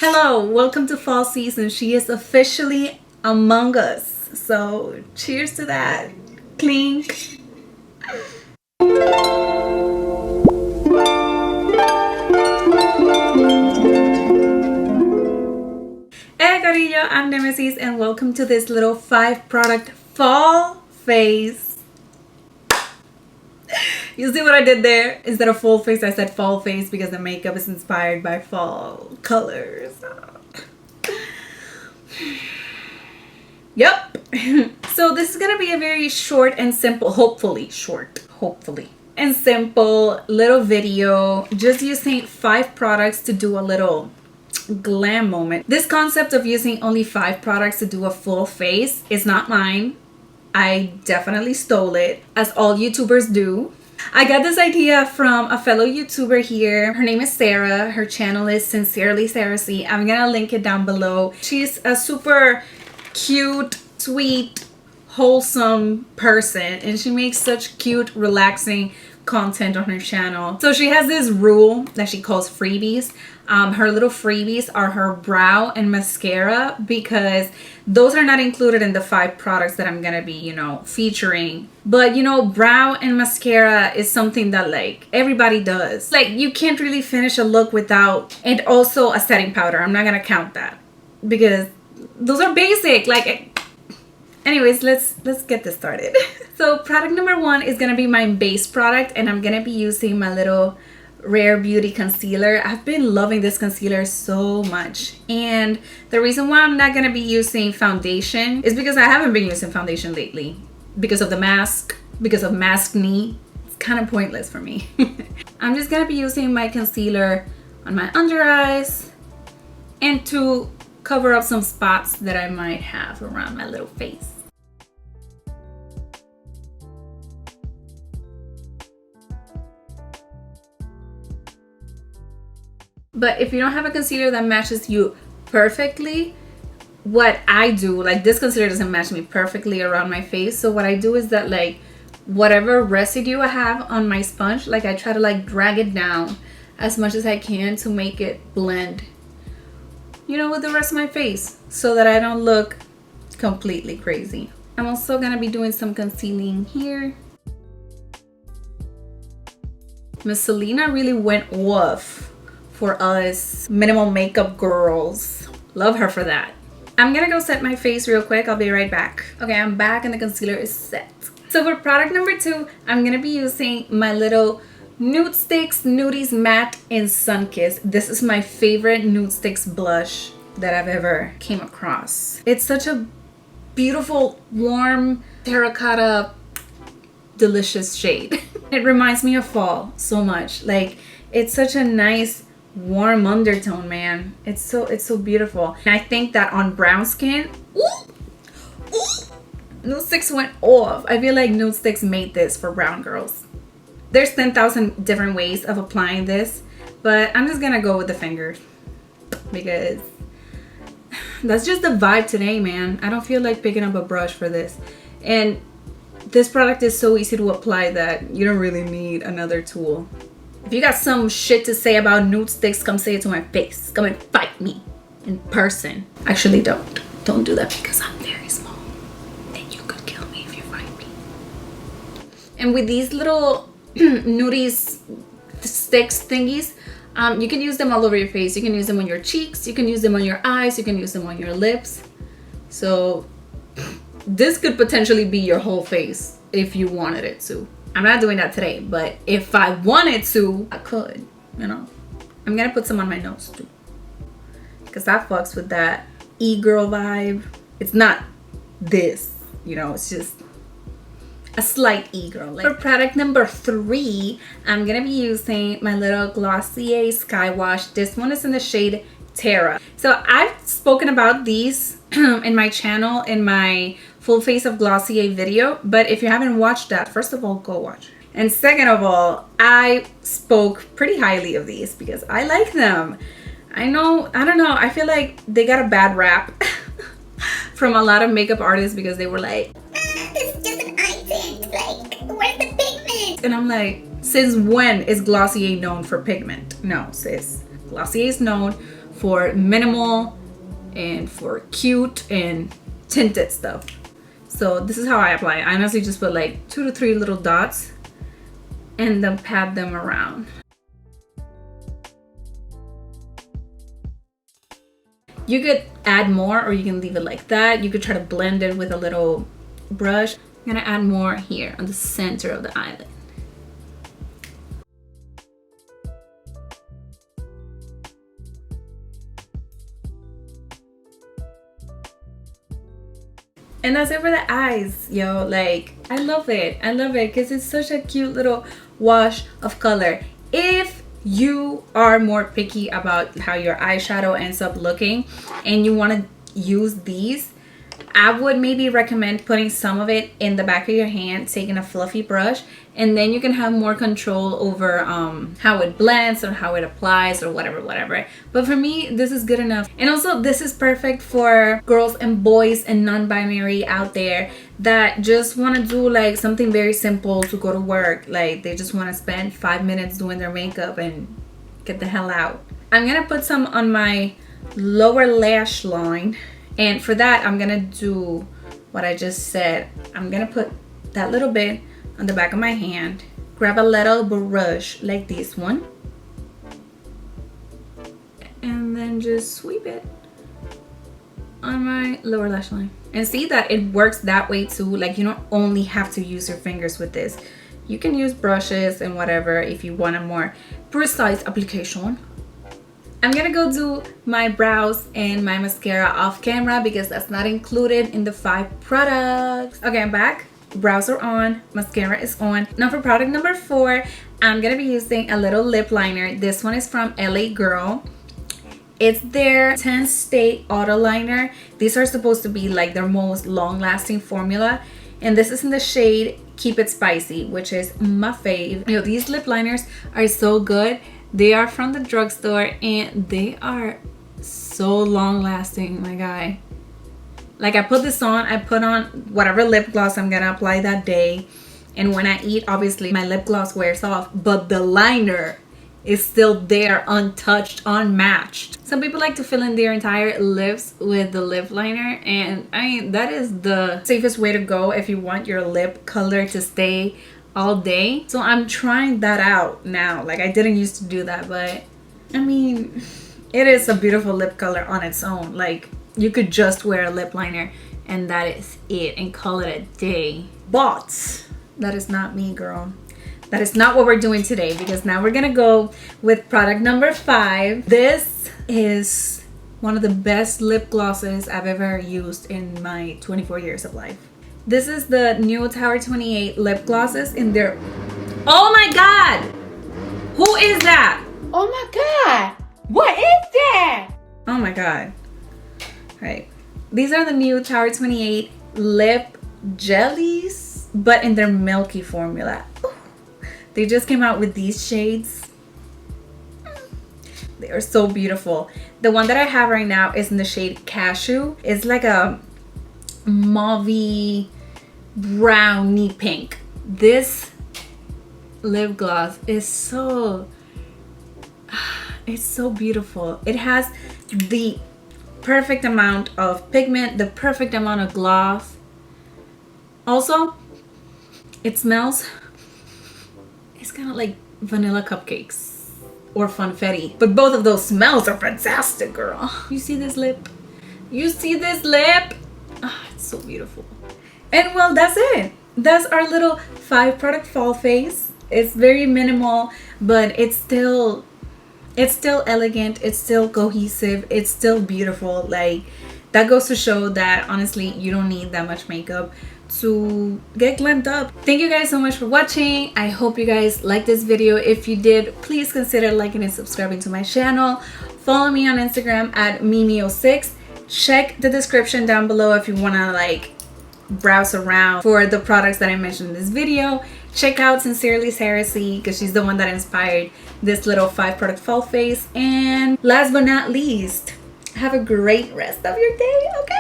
Hello, welcome to fall season. She is officially among us. So cheers to that. Clink. Hey corillo, I'm Nemesis and welcome to this little 5-product fall face. You see what I did there? Instead of full face, I said fall face because the makeup is inspired by fall colors. Yep. So this is gonna be a very short and simple, hopefully and simple little video, just using 5 products to do a little glam moment. This concept of using only 5 products to do a full face is not mine. I definitely stole it, as all YouTubers do. I got this idea from a fellow YouTuber here. Her name is Sara. Her channel is sincerelysarahc. I'm gonna link it down below. She's a super cute, sweet, wholesome person, and she makes such cute, relaxing content on her channel. So she has this rule that she calls freebies. Her little freebies are her brow and mascara, because those are not included in the 5 products that I'm gonna be, featuring. But brow and mascara is something that like everybody does. Like you can't really finish a look without, and also a setting powder. I'm not gonna count that because those are basic. Like, anyways, let's get this started. So product number 1 is gonna be my base product, and I'm gonna be using my little Rare Beauty concealer. I've been loving this concealer so much, and the reason why I'm not gonna be using foundation is because I haven't been using foundation lately because of the mask, because of mask knee. It's kind of pointless for me. I'm just gonna be using my concealer on my under eyes and to cover up some spots that I might have around my little face. But if you don't have a concealer that matches you perfectly, what I do, like this concealer doesn't match me perfectly around my face. So what I do is that like whatever residue I have on my sponge, like I try to like drag it down as much as I can to make it blend, with the rest of my face, so that I don't look completely crazy. I'm also gonna be doing some concealing here. Miss Selena really went off for us minimal makeup girls. Love her for that. I'm gonna go set my face real quick. I'll be right back. Okay, I'm back and the concealer is set. So for product number 2, I'm gonna be using my little Nude Sticks Nudies Matte in Sunkissed. This is my favorite Nude Sticks blush that I've ever came across. It's such a beautiful, warm, terracotta, delicious shade. It reminds me of fall so much. Like, it's such a nice, warm undertone, man. It's so beautiful. And I think that on brown skin, Nude Sticks went off. I feel like Nude Sticks made this for brown girls. There's 10,000 different ways of applying this, but I'm just gonna go with the fingers because that's just the vibe today, man. I don't feel like picking up a brush for this. And this product is so easy to apply that you don't really need another tool. If you got some shit to say about Nude Sticks, come say it to my face. Come and fight me in person. Actually, don't do that because I'm very small and you could kill me if you fight me. And with these little nudies sticks thingies, you can use them all over your face. You can use them on your cheeks, you can use them on your eyes, you can use them on your lips. So this could potentially be your whole face if you wanted it to. I'm not doing that today, but if I wanted to, I could, I'm gonna put some on my nose too, because that fucks with that e-girl vibe. It's not this, it's just a slight e-girl. For product number 3, I'm gonna be using my little Glossier Sky Wash. This one is in the shade Terra. So I've spoken about these in my channel in my full face of Glossier video, but if you haven't watched that, first of all, go watch. And second of all, I spoke pretty highly of these because I like them. I don't know, I feel like they got a bad rap from a lot of makeup artists because they were like, it's just an eye tint, like, where's the pigment? And I'm like, since when is Glossier known for pigment? No, sis. Glossier is known for minimal and for cute and tinted stuff. So this is how I apply it. I honestly just put like 2 to 3 little dots and then pat them around. You could add more or you can leave it like that. You could try to blend it with a little brush. I'm gonna add more here on the center of the eyelid. And that's it for the eyes, yo. Like, I love it. I love it because it's such a cute little wash of color. If you are more picky about how your eyeshadow ends up looking and you want to use these, I would maybe recommend putting some of it in the back of your hand, taking a fluffy brush, and then you can have more control over how it blends or how it applies or whatever. But for me, this is good enough. And also, this is perfect for girls and boys and non-binary out there that just want to do like something very simple to go to work. Like, they just want to spend 5 minutes doing their makeup and get the hell out. I'm gonna put some on my lower lash line. And for that, I'm gonna do what I just said. I'm gonna put that little bit on the back of my hand, grab a little brush like this one, and then just sweep it on my lower lash line. And see that it works that way too. Like, you don't only have to use your fingers with this. You can use brushes and whatever if you want a more precise application. I'm gonna go do my brows and my mascara off camera because that's not included in the 5 products. Okay, I'm back. Brows are on, mascara is on. Now for product number 4, I'm gonna be using a little lip liner. This one is from LA Girl. It's their 10 Stay Auto Liner. These are supposed to be like their most long-lasting formula. And this is in the shade Keep It Spicy, which is my fave. Yo, these lip liners are so good. They are from the drugstore and they are so long lasting, my guy. Like, I put this on, I put on whatever lip gloss I'm gonna apply that day. And when I eat, obviously my lip gloss wears off, but the liner is still there, untouched, unmatched. Some people like to fill in their entire lips with the lip liner, and I mean, that is the safest way to go if you want your lip color to stay all day. So I'm trying that out now. Like, I didn't used to do that, but I mean, it is a beautiful lip color on its own. Like, you could just wear a lip liner and that is it and call it a day. But that is not me, girl. That is not what we're doing today, because now we're gonna go with product number 5. This is one of the best lip glosses I've ever used in my 24 years of life. This is the new Tower 28 lip glosses in their... Oh my God! Who is that? Oh my God! What is that? Oh my God. Right. These are the new Tower 28 lip jellies, but in their milky formula. Ooh. They just came out with these shades. They are so beautiful. The one that I have right now is in the shade Cashew. It's like a mauvey brownie pink. This lip gloss is so... It's so beautiful. It has the perfect amount of pigment, the perfect amount of gloss. Also, it smells... It's kind of like vanilla cupcakes or funfetti. But both of those smells are fantastic, girl. You see this lip? You see this lip? Ah, it's so beautiful. And well, that's it. That's our little 5 product fall face. It's very minimal, but it's still elegant. It's still cohesive. It's still beautiful. Like, that goes to show that honestly, you don't need that much makeup to get glammed up. Thank you guys so much for watching. I hope you guys liked this video. If you did, please consider liking and subscribing to my channel. Follow me on Instagram at Mimi06. Check the description down below if you want to like browse around for the products that I mentioned in this video. Check out Sincerely Sarah C, because she's the one that inspired this little 5 product fall face. And last but not least, have a great rest of your day, okay?